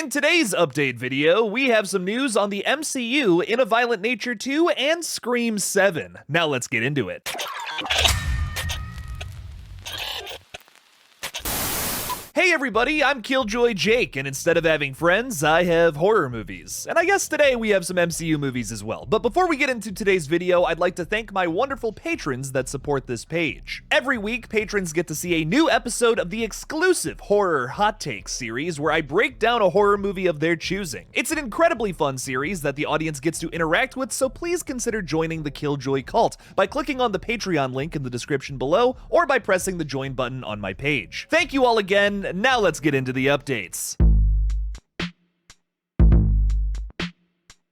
In today's update video, we have some news on the MCU, In a Violent Nature 2, and Scream 7. Now let's get into it. Hey everybody, I'm Killjoy Jake, and instead of having friends, I have horror movies. And I guess today we have some MCU movies as well. But before we get into today's video, I'd like to thank my wonderful patrons that support this page. Every week, patrons get to see a new episode of the exclusive Horror Hot Takes series where I break down a horror movie of their choosing. It's an incredibly fun series that the audience gets to interact with, so please consider joining the Killjoy cult by clicking on the Patreon link in the description below or by pressing the join button on my page. Thank you all again. Now let's get into the updates.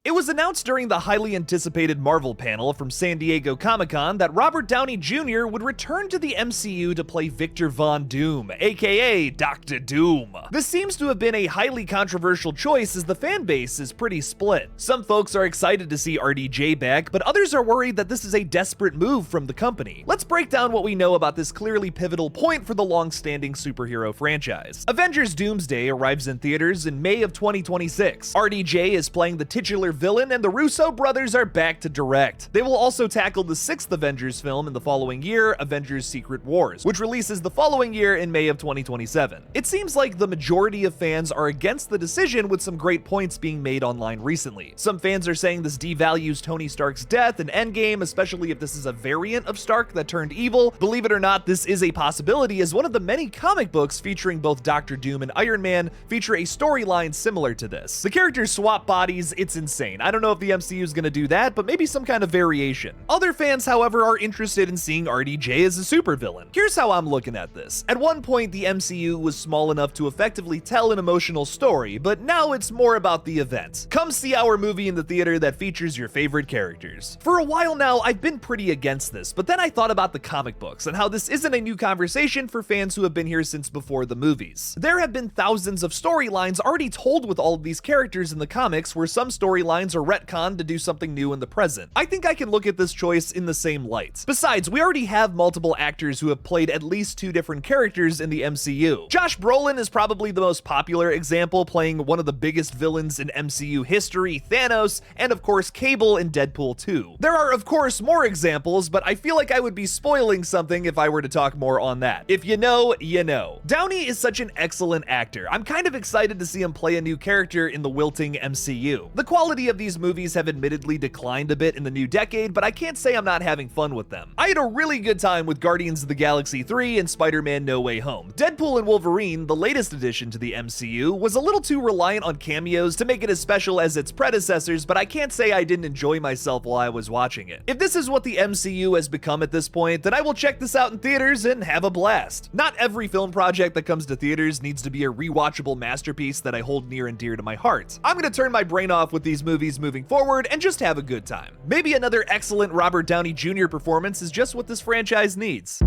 It was announced during the highly anticipated Marvel panel from San Diego Comic-Con that Robert Downey Jr. would return to the MCU to play Victor Von Doom, aka Dr. Doom. This seems to have been a highly controversial choice as the fan base is pretty split. Some folks are excited to see RDJ back, but others are worried that this is a desperate move from the company. Let's break down what we know about this clearly pivotal point for the long-standing superhero franchise. Avengers Doomsday arrives in theaters in May of 2026. RDJ is playing the titular villain, and the Russo brothers are back to direct. They will also tackle the 6th Avengers film in the following year, Avengers Secret Wars, which releases the following year in May of 2027. It seems like the majority of fans are against the decision, with some great points being made online recently. Some fans are saying this devalues Tony Stark's death in Endgame, especially if this is a variant of Stark that turned evil. Believe it or not, this is a possibility, as one of the many comic books featuring both Dr. Doom and Iron Man feature a storyline similar to this. The characters swap bodies, it's insane. I don't know if the MCU is going to do that, but maybe some kind of variation. Other fans, however, are interested in seeing RDJ as a supervillain. Here's how I'm looking at this. At one point, the MCU was small enough to effectively tell an emotional story, but now it's more about the event. Come see our movie in the theater that features your favorite characters. For a while now, I've been pretty against this, but then I thought about the comic books and how this isn't a new conversation for fans who have been here since before the movies. There have been thousands of storylines already told with all of these characters in the comics, where some storylines are retconned to do something new in the present. I think I can look at this choice in the same light. Besides, we already have multiple actors who have played at least 2 different characters in the MCU. Josh Brolin is probably the most popular example, playing one of the biggest villains in MCU history, Thanos, and of course Cable in Deadpool 2. There are of course more examples, but I feel like I would be spoiling something if I were to talk more on that. If you know, you know. Downey is such an excellent actor. I'm kind of excited to see him play a new character in the wilting MCU. The quality of these movies have admittedly declined a bit in the new decade, but I can't say I'm not having fun with them. I had a really good time with Guardians of the Galaxy 3 and Spider-Man No Way Home. Deadpool and Wolverine, the latest addition to the MCU, was a little too reliant on cameos to make it as special as its predecessors, but I can't say I didn't enjoy myself while I was watching it. If this is what the MCU has become at this point, then I will check this out in theaters and have a blast. Not every film project that comes to theaters needs to be a rewatchable masterpiece that I hold near and dear to my heart. I'm gonna turn my brain off with these movies moving forward and just have a good time. Maybe another excellent Robert Downey Jr. performance is just what this franchise needs.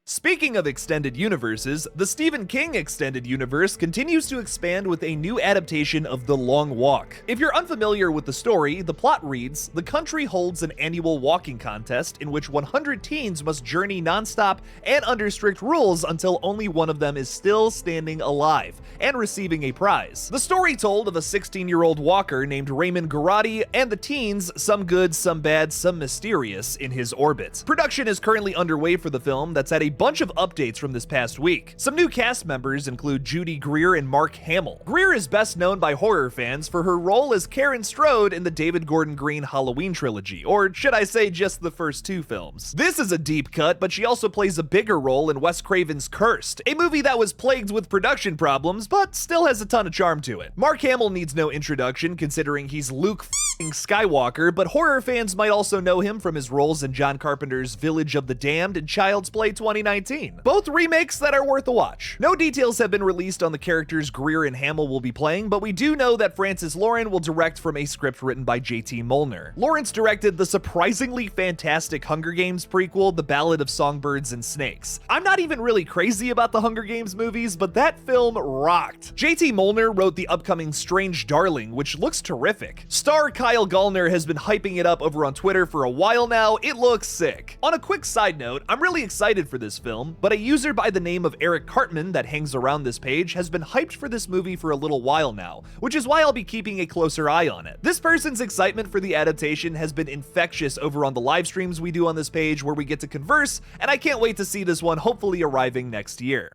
Speaking of extended universes, the Stephen King extended universe continues to expand with a new adaptation of The Long Walk. If you're unfamiliar with the story, the plot reads, the country holds an annual walking contest in which 100 teens must journey nonstop and under strict rules until only one of them is still standing alive and receiving a prize. The story told of a 16-year-old walker named Raymond Garrotti and the teens, some good, some bad, some mysterious, in his orbit. Production is currently underway for the film that's had a bunch of updates from this past week. Some new cast members include Judy Greer and Mark Hamill. Greer is best known by horror fans for her role as Karen Strode in the David Gordon Green Halloween trilogy, or should I say just the first 2 films. This is a deep cut, but she also plays a bigger role in Wes Craven's Cursed, a movie that was plagued with production problems, but still has a ton of charm to it. Mark Hamill needs no introduction considering he's Luke Skywalker, but horror fans might also know him from his roles in John Carpenter's Village of the Damned and Child's Play 2019. Both remakes that are worth a watch. No details have been released on the characters Greer and Hamill will be playing, but we do know that Francis Lauren will direct from a script written by JT Molnar. Lawrence directed the surprisingly fantastic Hunger Games prequel, The Ballad of Songbirds and Snakes. I'm not even really crazy about the Hunger Games movies, but that film rocked. JT Molnar wrote the upcoming Strange Darling, which looks terrific. Star Kai Kyle Gallner has been hyping it up over on Twitter for a while now. It looks sick. On a quick side note, I'm really excited for this film, but a user by the name of Eric Cartman that hangs around this page has been hyped for this movie for a little while now, which is why I'll be keeping a closer eye on it. This person's excitement for the adaptation has been infectious over on the live streams we do on this page where we get to converse, and I can't wait to see this one hopefully arriving next year.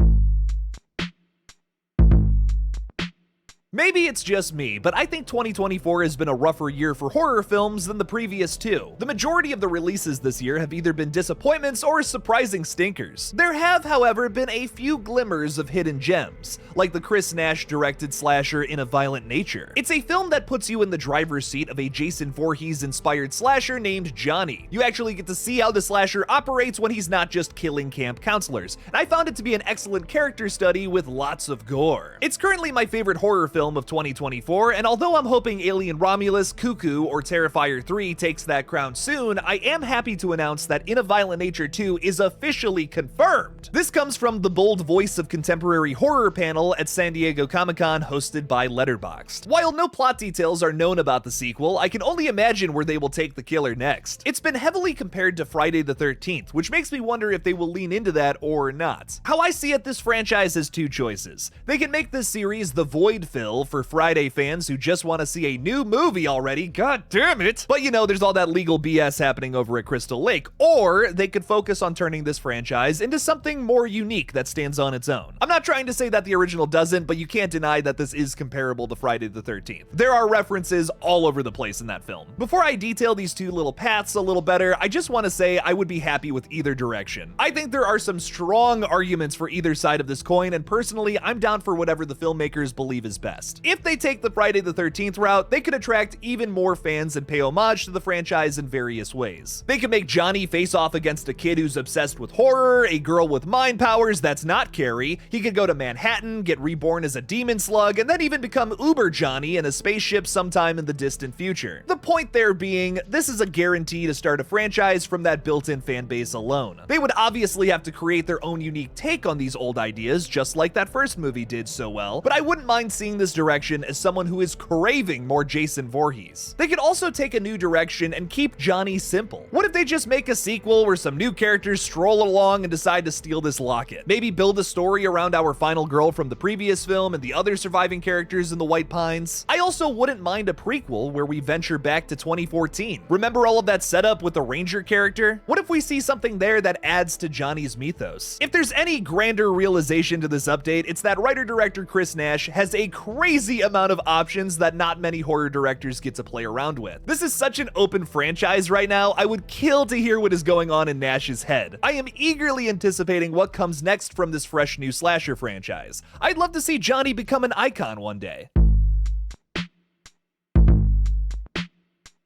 Maybe it's just me, but I think 2024 has been a rougher year for horror films than the previous two. The majority of the releases this year have either been disappointments or surprising stinkers. There have, however, been a few glimmers of hidden gems, like the Chris Nash-directed slasher In a Violent Nature. It's a film that puts you in the driver's seat of a Jason Voorhees-inspired slasher named Johnny. You actually get to see how the slasher operates when he's not just killing camp counselors, and I found it to be an excellent character study with lots of gore. It's currently my favorite horror film of 2024, and although I'm hoping Alien Romulus, Cuckoo, or Terrifier 3 takes that crown soon, I am happy to announce that In a Violent Nature 2 is officially confirmed. This comes from the bold voice of contemporary horror panel at San Diego Comic-Con hosted by Letterboxd. While no plot details are known about the sequel, I can only imagine where they will take the killer next. It's been heavily compared to Friday the 13th, which makes me wonder if they will lean into that or not. How I see it, this franchise has two choices. They can make this series the void fill for Friday fans who just want to see a new movie already, god damn it! But you know, there's all that legal BS happening over at Crystal Lake. Or they could focus on turning this franchise into something more unique that stands on its own. I'm not trying to say that the original doesn't, but you can't deny that this is comparable to Friday the 13th. There are references all over the place in that film. Before I detail these two little paths a little better, I just want to say I would be happy with either direction. I think there are some strong arguments for either side of this coin, and personally, I'm down for whatever the filmmakers believe is best. If they take the Friday the 13th route, they could attract even more fans and pay homage to the franchise in various ways. They could make Johnny face off against a kid who's obsessed with horror, a girl with mind powers that's not Carrie. He could go to Manhattan, get reborn as a demon slug, and then even become Uber Johnny in a spaceship sometime in the distant future. The point there being, this is a guarantee to start a franchise from that built-in fan base alone. They would obviously have to create their own unique take on these old ideas, just like that first movie did so well, but I wouldn't mind seeing this direction as someone who is craving more Jason Voorhees. They could also take a new direction and keep Johnny simple. What if they just make a sequel where some new characters stroll along and decide to steal this locket? Maybe build a story around our final girl from the previous film and the other surviving characters in the White Pines? I also wouldn't mind a prequel where we venture back to 2014. Remember all of that setup with the Ranger character? What if we see something there that adds to Johnny's mythos? If there's any grander realization to this update, it's that writer-director Chris Nash has a crazy amount of options that not many horror directors get to play around with. This is such an open franchise right now, I would kill to hear what is going on in Nash's head. I am eagerly anticipating what comes next from this fresh new slasher franchise. I'd love to see Johnny become an icon one day.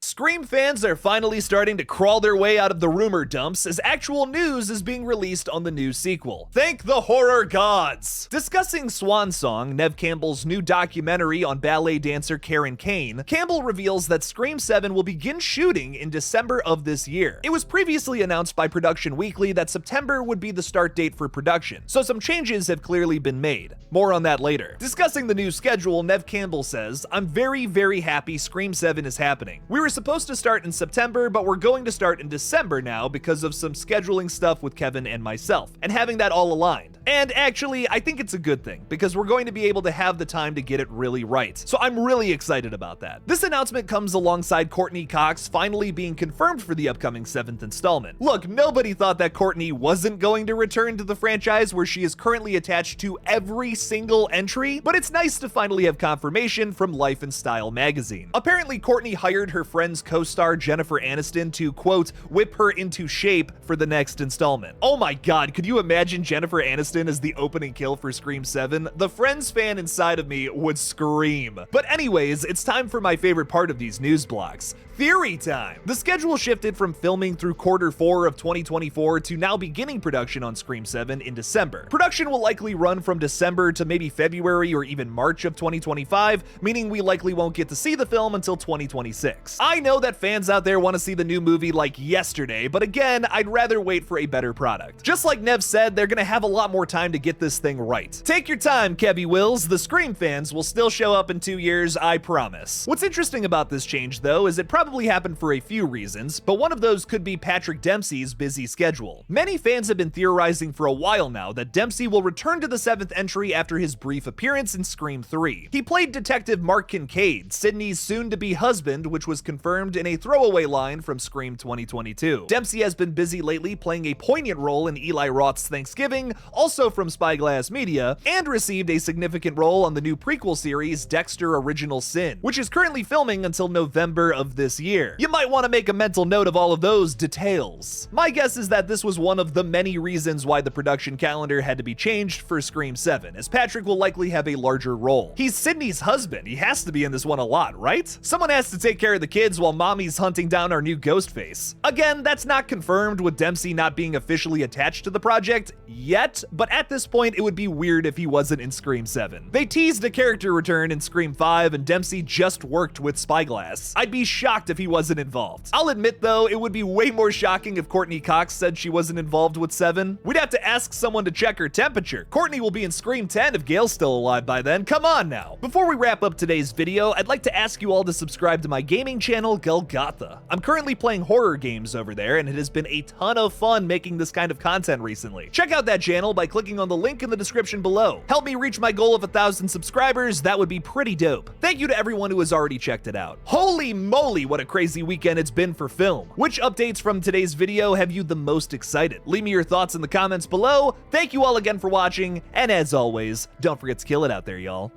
Scream fans are finally starting to crawl their way out of the rumor dumps as actual news is being released on the new sequel. Thank the horror gods! Discussing Swan Song, Neve Campbell's new documentary on ballet dancer Karen Kane, Campbell reveals that Scream 7 will begin shooting in December of this year. It was previously announced by Production Weekly that September would be the start date for production, so some changes have clearly been made. More on that later. Discussing the new schedule, Neve Campbell says, "I'm very, very happy Scream 7 is happening. We were supposed to start in September, but we're going to start in December now because of some scheduling stuff with Kevin and myself, and having that all aligned. And actually, I think it's a good thing, because we're going to be able to have the time to get it really right. So I'm really excited about that." This announcement comes alongside Courtney Cox finally being confirmed for the upcoming 7th installment. Look, nobody thought that Courtney wasn't going to return to the franchise where she is currently attached to every single entry, but it's nice to finally have confirmation from Life and Style magazine. Apparently, Courtney hired her friend's co-star Jennifer Aniston to, quote, whip her into shape for the next installment. Oh my god, could you imagine Jennifer Aniston as the opening kill for Scream 7? The Friends fan inside of me would scream. But anyways, it's time for my favorite part of these news blocks. Theory time! The schedule shifted from filming through Q4 of 2024 to now beginning production on Scream 7 in December. Production will likely run from December to maybe February or even March of 2025, meaning we likely won't get to see the film until 2026. I know know that fans out there want to see the new movie like yesterday, but again, I'd rather wait for a better product. Just like Nev said, they're gonna have a lot more time to get this thing right. Take your time, Kevy Wills. The Scream fans will still show up in 2 years, I promise. What's interesting about this change, though, is it probably happened for a few reasons, but one of those could be Patrick Dempsey's busy schedule. Many fans have been theorizing for a while now that Dempsey will return to the 7th entry after his brief appearance in Scream 3. He played Detective Mark Kincaid, Sidney's soon-to-be husband, which was confirmed in a throwaway line from Scream 2022. Dempsey has been busy lately playing a poignant role in Eli Roth's Thanksgiving, also from Spyglass Media, and received a significant role on the new prequel series Dexter Original Sin, which is currently filming until November of this year. You might want to make a mental note of all of those details. My guess is that this was one of the many reasons why the production calendar had to be changed for Scream 7, as Patrick will likely have a larger role. He's Sidney's husband. He has to be in this one a lot, right? Someone has to take care of the kids while mommy's hunting down our new Ghostface. Again, that's not confirmed with Dempsey not being officially attached to the project yet, but at this point it would be weird if he wasn't in Scream 7. They teased a character return in Scream 5 and Dempsey just worked with Spyglass. I'd be shocked if he wasn't involved. I'll admit though, it would be way more shocking if Courtney Cox said she wasn't involved with 7. We'd have to ask someone to check her temperature. Courtney will be in Scream 10 if Gail's still alive by then. Come on now. Before we wrap up today's video, I'd like to ask you all to subscribe to my gaming channel, GullGotha. I'm currently playing horror games over there, and it has been a ton of fun making this kind of content recently. Check out that channel by clicking on the link in the description below. Help me reach my goal of 1,000 subscribers, that would be pretty dope. Thank you to everyone who has already checked it out. Holy moly, what a crazy weekend it's been for film. Which updates from today's video have you the most excited? Leave me your thoughts in the comments below. Thank you all again for watching, and as always, don't forget to kill it out there, y'all.